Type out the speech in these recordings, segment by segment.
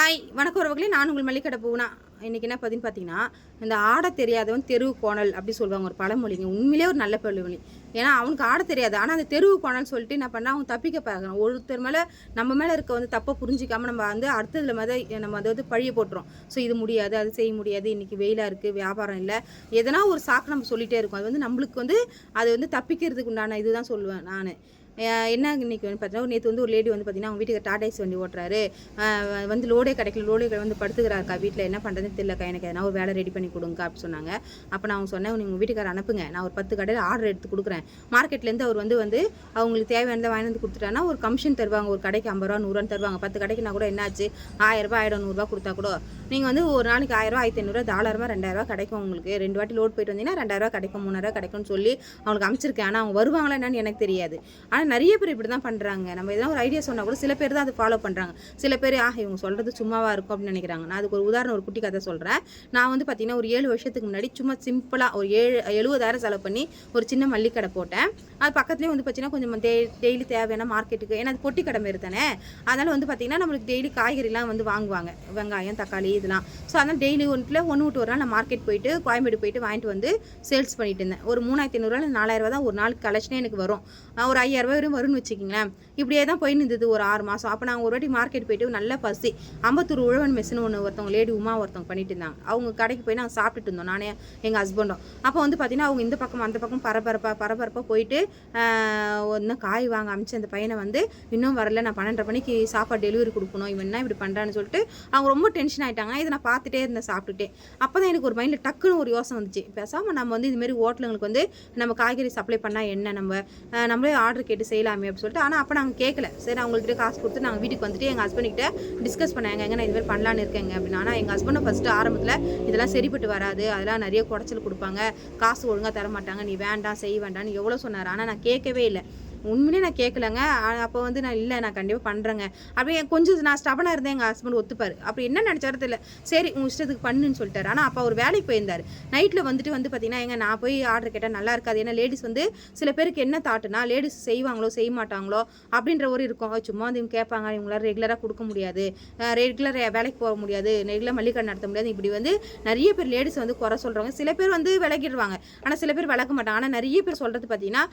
Hi வணக்கம் உறவுகளே, நான் உங்கள் மல்லிகடை பூனா. இன்றைக்கி என்ன பதின்னு பார்த்தீங்கன்னா, இந்த ஆட தெரியாதவன் தெருவு கோணல் அப்படி சொல்லுவாங்க ஒரு பழமொழிங்க. உண்மையிலே ஒரு நல்ல பழமொழி. ஏன்னா அவனுக்கு ஆட தெரியாது, ஆனால் அந்த தெருவு கோணல் சொல்லிட்டு என்ன பண்ணால் அவன் தப்பிக்க பார்க்குறான். ஒருத்தர் மேலே நம்ம மேலே இருக்க தப்பை புரிஞ்சிக்காமல் நம்ம அடுத்ததில் நம்ம அதை பழிய போட்டுரும். ஸோ இது முடியாது, அது செய்ய முடியாது, இன்றைக்கி வெயிலாக இருக்குது, வியாபாரம் இல்லை, எதனா ஒரு சாக்கு நம்ம சொல்லிகிட்டே இருக்கோம். அது நம்மளுக்கு அது தப்பிக்கிறதுக்கு உண்டான இதுதான் சொல்லுவேன் நான். என்ன இன்றைக்கி பார்த்தீங்கன்னா, நேற்று ஒரு லேடி பார்த்தீங்கன்னா, அவங்க வீட்டுக்கு டாடா ஏசி வண்டி ஓட்டுறாரு, லோடே கிடைக்கல, லோடே படுத்துக்கிறாருக்கா வீட்டில், என்ன பண்ணுறதுன்னு தெரியலக்கா, எனக்கு எதனா ஒரு வேலை ரெடி பண்ணி கொடுங்க அப்படின்னு சொன்னாங்க. அப்போ நான் சொன்னேன், நீங்கள் வீட்டுக்கார அனுப்புங்க, நான் ஒரு 10 கடையில் ஆர்டர் எடுத்து கொடுக்குறேன். மார்க்கெட்லேருந்து அவர் அவங்களுக்கு தேவையானதை வாங்கி வந்து கொடுத்துட்டாங்கன்னா ஒரு கமிஷன் தருவாங்க. ஒரு கடைக்கு 50 ரூபா 100 ரூபான்னு தருவாங்க. 10 கடைக்குனா கூட என்னாச்சு, 1000 ரூபாய் ஆயிடும். 100 ரூபா கொடுத்தா கூட நீங்கள் ஒரு நாளைக்கு 1000 ரூபா 1500 ரூபா தாராளமாக 2000 ரூபா கிடைக்கும். உங்களுக்கு 2 வாட்டி லோட் போயிட்டு வந்தீங்கன்னா 2000 ரூபா கிடைக்கும், 3000 ரூபா கிடைக்கும்னு சொல்லி அவங்களுக்கு அமைச்சிருக்கேன். ஆனால் அவங்க வருவாங்களா என்னன்னு எனக்கு தெரியாது. ஆனால் நிறைய பேர் இப்படி தான் பண்ணுறாங்க. நம்ம எதனா ஒரு ஐடியா சொன்னால் கூட சில பேர் தான் அதை ஃபாலோ பண்ணுறாங்க. சில பேர் இவங்க சொல்கிறது சும்மாவாக இருக்கும் அப்படின்னு நினைக்கிறாங்க. நான் அதுக்கு ஒரு உதாரணம், ஒரு குட்டி கதை சொல்கிறேன். நான் பார்த்தீங்கன்னா ஒரு 7 வருஷத்துக்கு முன்னாடி சும்மா சிம்பிளாக ஒரு 70,000 செலவு பண்ணி ஒரு சின்ன மல்லிக்கடை போட்டேன். அது பக்கத்துலேயே பார்த்தீங்கன்னா கொஞ்சம் டெய்லி தேவையான மார்க்கெட்டுக்கு, ஏன்னா அது பொட்டி கடை மாரி தானே, அதனால் பார்த்தீங்கன்னா நம்மளுக்கு டெய்லி காய்கறிலாம் வாங்குவாங்க, வெங்காயம் தக்காளி இதெல்லாம். ஸோ அதனால் டெய்லி ஒன்று விட்டு ஒரு நாள் நான் மார்க்கெட் போயிட்டு கோயம்பேடு போயிட்டு வாங்கிட்டு சேல்ஸ் பண்ணிட்டு இருந்தேன். ஒரு 3500 4000 ரூபா தான் ஒரு நாளுக்கு கலெக்ஷனே எனக்கு வரும். ஒரு 5000 ரூபா வரும் வரும்னு வச்சுக்கிங்களேன். இப்படியே தான் போயின்னு இருந்தது ஒரு 6 மாதம். அப்போ நாங்கள் ஒரு வாட்டி மார்க்கெட் போயிட்டு நல்ல பசி, அம்பத்தூர் உழவன் மெஸ்ஸுன்னு ஒருத்தவங்க லேடி உமா ஒருத்தவங்க பண்ணிட்டு இருந்தாங்க. அவங்க கடைக்கு போய் நாங்கள் சாப்பிட்டுட்டு இருந்தோம், நானே எங்கள் ஹஸ்பண்டும். அப்போ பார்த்தீங்கன்னா அவங்க இந்த பக்கம் அந்த பக்கம் பரபரப்பாக போயிட்டு இன்னும் காய் வாங்க அமைச்சு அந்த பையனை இன்னும் வரல, நான் 12:30 மணிக்கு சாப்பாடு டெலிவரி கொடுக்கணும், இவன் என்ன இப்படி பண்ணுறான்னு சொல்லிட்டு அவங்க ரொம்ப டென்ஷன் ஆகிட்டாங்க. இதை நான் பார்த்துட்டே இருந்தேன் சாப்பிட்டுட்டே. அப்போ தான் எனக்கு ஒரு மைண்டில் டக்குன்னு ஒரு யோசனை வந்துச்சு, பேசாமல் நம்ம இதுமாரி ஹோட்டலுங்களுக்கு நம்ம காய்கறி சப்ளை பண்ணால் என்ன, நம்மளே ஆர்டர் கேட்டு செய்யலாமே அப்படின்னு சொல்லிட்டு. ஆனால் அப்போ நாங்கள் கேட்கல. சரி அவங்கள்ட்ட காசு கொடுத்து நாங்கள் வீட்டுக்கு வந்துட்டு எங்கள் ஹஸ்பண்ட்கிட்ட டிஸ்கஸ் பண்ணாங்க, எங்கே நான் இதுமாதிரி பண்ணலான்னு இருக்கேங்க அப்படின்னு. ஆனால் எங்கள் ஹஸ்பண்டை ஃபஸ்ட்டு ஆரம்பத்தில் இதெல்லாம் சரிப்பட்டு வராது, அதெல்லாம் நிறைய குடைச்சல் கொடுப்பாங்க, காசு ஒழுங்காக தர மாட்டாங்க, நீ வேண்டாம் செய்ய வேண்டாம்னு எவ்வளோ சொன்னார். ஆனால் நான் கேட்கவே இல்லை, உண்மையிலே நான் கேட்கலங்க. அப்போ நான் இல்லை, நான் கண்டிப்பாக பண்ணுறேங்க அப்படியே கொஞ்சம் நான் ஸ்டபனாக இருந்தேன். எங்கள் ஹஸ்பண்ட் ஒத்துப்பார். அப்படி என்ன நினச்சாரு தெரியல, சரி உங்கள் இஷ்டத்துக்கு பண்ணுன்னு சொல்லிட்டாரு. ஆனால் அப்போ அவர் வேலைக்கு போயிருந்தார். நைட்டில் பார்த்தீங்கன்னா எங்க நான் போய் ஆர்டர் கேட்டால் நல்லா இருக்காது. ஏன்னா லேடிஸ் சில பேருக்கு என்ன தாட்டுனா, லேடிஸ் செய்வாங்களோ செய்ய மாட்டாங்களோ அப்படின்ற ஒரு இருக்கும். சும்மா இவங்க கேட்பாங்க, இவங்களால ரெகுலராக கொடுக்க முடியாது, ரெகுலர் வேலைக்கு போக முடியாது, ரெகுலர் மல்லிகை நடத்த முடியாது, இப்படி நிறைய பேர் லேடிஸ் குறை சொல்கிறவங்க. சில பேர் விலகிடுவாங்க, ஆனால் சில பேர் விளக்க மாட்டாங்க. ஆனால் நிறைய பேர் சொல்கிறது பார்த்தீங்கன்னா,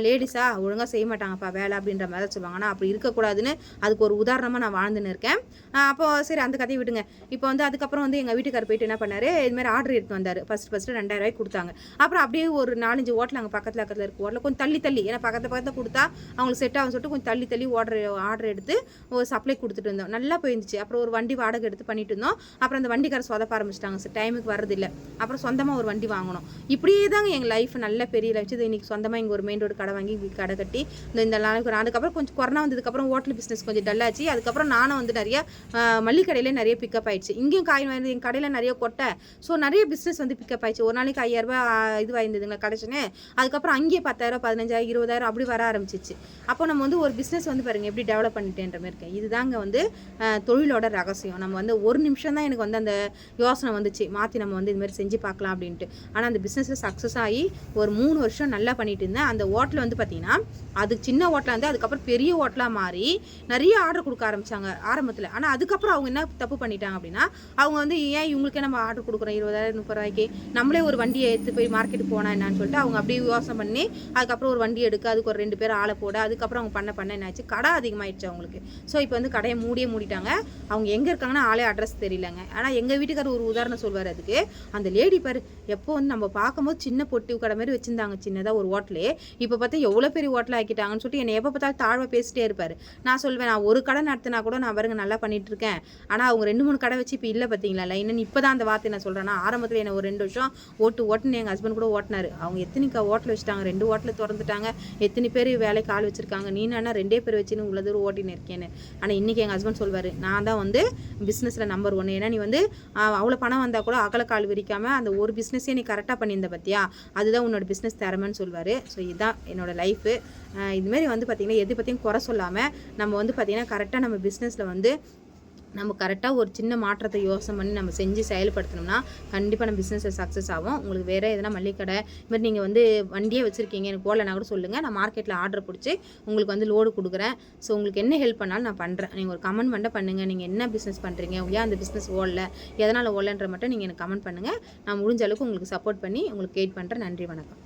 லேடிஸா ஒழுங்காக செய்ய மாட்டாங்கப்பா வேலை அப்படின்ற மாதிரி சொல்லுவாங்க. ஆனால் அப்படி இருக்கக்கூடாதுன்னு அதுக்கு ஒரு உதாரணமாக நான் வாழ்ந்துன்னு இருக்கேன். அப்போ சரி அந்த கதையை விடுங்க. இப்போ அதுக்கப்புறம் எங்கள் வீட்டுக்காரர் போயிட்டு என்ன பண்ணார், இதுமாதிரி ஆர்டர் எடுத்து வந்தார். ஃபஸ்ட்டு 2000 ரூபாய்க்கு கொடுத்தாங்க. அப்புறம் அப்படியே ஒரு 4-5 ஹோட்டல் அங்கே பக்கத்தில் இருக்க ஹோட்டலில் கொஞ்சம் தள்ளி, ஏன்னா பக்கத்தில் கொடுத்தா அவங்களுக்கு செட் ஆகும் சொல்லிட்டு கொஞ்சம் தள்ளி ஆர்டர் எடுத்து ஒரு சப்ளை கொடுத்துட்டு இருந்தோம். நல்லா போயிருந்துச்சு. அப்புறம் ஒரு வண்டி வாடகை எடுத்து பண்ணிட்டு இருந்தோம். அப்புறம் அந்த வண்டிக்கார சொதப்ப ஆரம்பிச்சிட்டாங்க, சார் டைமுக்கு வரதில்லை. அப்புறம் சொந்தமாக ஒரு வண்டி வாங்கணும். இப்படியே தாங்க எங்கள் லைஃப் நல்ல பெரிய லைஃப். இன்றைக்கி சொந்தமாக இங்கே ஒரு மெயின் ரோடு கடை வாங்கி கடை கட்டி இந்த நாளைக்கு அதுக்கப்புறம் கொஞ்சம் கொரோனா வந்ததுக்கப்புறம் ஹோட்டல் பிஸ்னஸ் கொஞ்சம் டல்லாச்சு. அதுக்கப்புறம் நானும் நிறைய மல்லிகடையிலே நிறைய பிக்கப் ஆயிடுச்சு. இங்கேயும் காய் வாங்கி எங்கள் கடையில் நிறைய கொட்டை. ஸோ நிறைய பிஸ்னஸ் பிக்கப் ஆயிடுச்சு. ஒரு நாளைக்கு 5000 ரூபாய் இது வாய்ந்ததுங்க கலெக்ஷனு. அதுக்கப்புறம் அங்கேயே 10,000 15,000 20,000 அப்படி வர ஆரம்பிச்சிச்சு. அப்போ நம்ம ஒரு பிஸ்னஸ் பாருங்கள் எப்படி டெவலப் பண்ணிட்டேன்ற மாதிரி இருக்கேன். இதுதாங்க தொழிலோட ரகசியம். நம்ம ஒரு நிமிஷம் தான் எனக்கு அந்த யோசனை வந்துச்சு, மாற்றி நம்ம இதுமாதிரி செஞ்சு பார்க்கலாம் அப்படின்ட்டு. ஆனால் அந்த பிஸ்னஸில் சக்ஸஸ் ஆகி ஒரு 3 வருஷம் நல்லா பண்ணிட்டு இருந்தேன். அந்த ஹோட்டல் பார்த்தீங்கன்னா அது சின்ன ஹோட்டலாக அதுக்கப்புறம் பெரிய ஹோட்டலாக மாறி நிறைய ஆர்டர் கொடுக்க ஆரம்பித்தாங்க ஆரம்பத்தில். ஆனால் அதுக்கப்புறம் அவங்க என்ன தப்பு பண்ணிட்டாங்க அப்படின்னா, அவங்க ஏன் இவங்களுக்கே நம்ம ஆர்டர் கொடுக்குறோம் 20,000 30 ரூபாய்க்கு, நம்மளே ஒரு வண்டியை எடுத்து போய் மார்க்கெட்டுக்கு போனால் என்னான்னு சொல்லிட்டு அவங்க அப்படியே யோசனை பண்ணி அதுக்கப்புறம் ஒரு வண்டி எடுக்க, அதுக்கு ஒரு 2 பேர் ஆளை போட, அதுக்கப்புறம் அவங்க பண்ண என்னாச்சு, கடை அதிகமாகிடுச்சு அவங்களுக்கு. ஸோ இப்போ கடையை மூடிட்டாங்க. அவங்க எங்கே இருக்காங்கன்னா ஆளே அட்ரஸ் தெரியலங்க. ஆனால் எங்கள் வீட்டுக்காரர் ஒரு உதாரணம் சொல்வார் அதுக்கு. அந்த லேடி பாரு, எப்போ நம்ம பார்க்கும்போது சின்ன பொட்டி கடை மாதிரி வச்சுருந்தாங்க சின்னதாக ஒரு ஹோட்டலே, இப்போ பார்த்தா எவ்வளோ பெரிய ஹோட்டல் ஆக்கிட்டாங்கன்னு சொல்லிட்டு என்னை எப்போ பார்த்தாலும் தாழ்வாக பேசிட்டே இருப்பார். நான் சொல்வேன், நான் ஒரு கடை நடத்தினா கூட நான் பாருங்க நல்லா பண்ணிட்டு இருக்கேன். ஆனால் அவங்க 2-3 கடை வச்சு இப்போ இல்லை பார்த்தீங்களா லைன்னு. இப்போ தான் அந்த வார்த்தை நான் சொல்கிறேன். ஆரம்பத்தில் என்ன ஒரு 2 வருஷம் ஓட்டுன்னு எங்கள் ஹஸ்பண்ட் கூட ஓட்டினார். அவங்க எத்தனைக்கா ஹோட்டல் வச்சுட்டாங்க, 2 ஹோட்டலில் திறந்துட்டாங்க, எத்தனை பேர் வேலைக்கு ஆள் வச்சுருக்காங்க, நீ என்ன 2 பேர் வச்சுன்னு உள்ள தூரம் ஓட்டின்னு இருக்கேன்னு. ஆனால் இன்றைக்கி எங்கள் ஹஸ்பண்ட் சொல்வார், நான் தான் பிஸ்னஸில் நம்பர் 1. ஏன்னா நீ அவ்வளோ பணம் வந்தால் கூட அகலக்கால் விரிக்காமல் அந்த ஒரு பிஸ்னஸே நீ கரெக்டாக பண்ணியிருந்த பற்றியா, அதுதான் உன்னோட பிஸ்னஸ் திறமைன்னு சொல்வார். ஸோ இதுதான் என்னோடய லைஃபு. இதுமாரி பார்த்திங்கன்னா எது பற்றியும் குறை சொல்லாமல் நம்ம பார்த்திங்கன்னா கரெக்டாக நம்ம பிஸ்னஸில் நம்ம கரெக்டாக ஒரு சின்ன மாற்றத்தை யோசனை பண்ணி நம்ம செஞ்சு செயல்படுத்தினோம்னா கண்டிப்பாக நம்ம பிஸ்னஸில் சக்ஸஸ் ஆகும். உங்களுக்கு வேறு எதனா மளிகை கடை இது மாதிரி நீங்கள் வந்து வண்டியே வச்சுருக்கீங்க, எனக்கு போடலைன்னா கூட சொல்லுங்கள், நான் மார்க்கெட்டில் ஆர்டர் பிடிச்சி உங்களுக்கு வந்து லோடு கொடுக்குறேன். ஸோ உங்களுக்கு என்ன ஹெல்ப் பண்ணாலும் நான் பண்ணுறேன். நீங்கள் ஒரு கமெண்ட் பண்ண பண்ணுங்கள், நீங்கள் என்ன பிஸ்னஸ் பண்ணுறீங்க, ஏன் அந்த பிஸ்னஸ் ஓடல, எதனால் ஓடலன்ற மட்டும் நீங்கள் எனக்கு கமெண்ட் பண்ணுங்கள். நான் முடிஞ்ச அளவுக்கு உங்களுக்கு சப்போர்ட் பண்ணி உங்களுக்கு கைட் பண்ணுறேன். நன்றி, வணக்கம்.